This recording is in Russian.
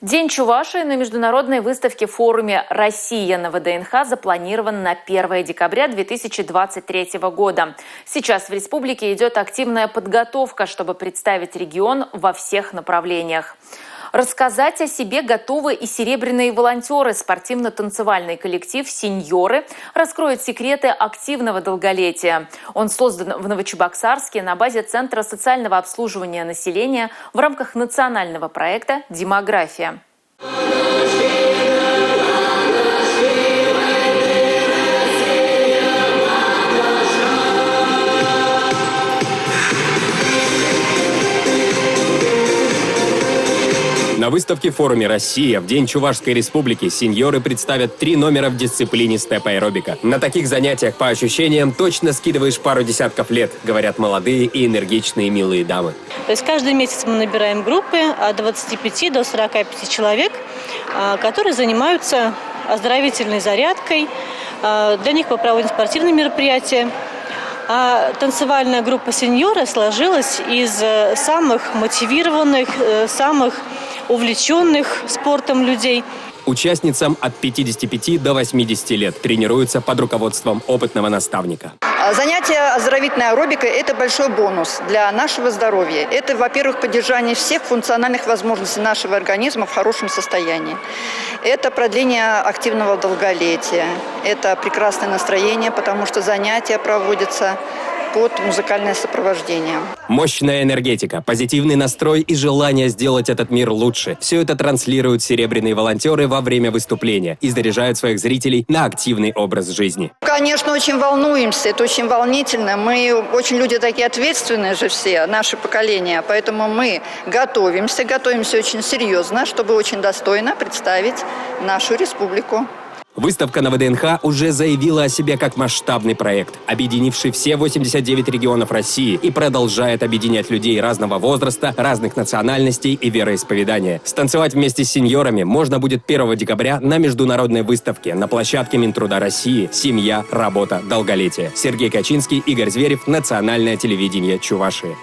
День Чувашии на международной выставке-форуме «Россия» на ВДНХ запланирован на 1 декабря 2023 года. Сейчас в республике идет активная подготовка, чтобы представить регион во всех направлениях. Рассказать о себе готовы и серебряные волонтеры. Спортивно-танцевальный коллектив «Сеньоры» раскроет секреты активного долголетия. Он создан в Новочебоксарске на базе Центра социального обслуживания населения в рамках национального проекта «Демография». На выставке-форуме «Россия» в День Чувашской Республики сеньоры представят 3 номера в дисциплине степ-аэробика. На таких занятиях, по ощущениям, точно скидываешь пару десятков лет, говорят молодые и энергичные милые дамы. То есть каждый месяц мы набираем группы от 25 до 45 человек, которые занимаются оздоровительной зарядкой. Для них мы проводим спортивные мероприятия. А танцевальная группа «Сеньоры» сложилась из самых мотивированных, самых увлеченных спортом людей. Участницам от 55 до 80 лет тренируются под руководством опытного наставника. Занятие оздоровительной аэробикой – это большой бонус для нашего здоровья. Это, во-первых, поддержание всех функциональных возможностей нашего организма в хорошем состоянии. Это продление активного долголетия. Это прекрасное настроение, потому что занятия проводятся под музыкальное сопровождение. Мощная энергетика, позитивный настрой и желание сделать этот мир лучше. Все это транслируют серебряные волонтеры во время выступления и заряжают своих зрителей на активный образ жизни. Конечно, очень волнуемся, это очень волнительно. Мы очень люди такие ответственные же все, наше поколение. Поэтому мы готовимся очень серьезно, чтобы очень достойно представить нашу республику. Выставка на ВДНХ уже заявила о себе как масштабный проект, объединивший все 89 регионов России и продолжает объединять людей разного возраста, разных национальностей и вероисповедания. Станцевать вместе с сеньорами можно будет 1 декабря на международной выставке на площадке Минтруда России «Семья, работа, долголетие». Сергей Качинский, Игорь Зверев, Национальное телевидение Чувашии.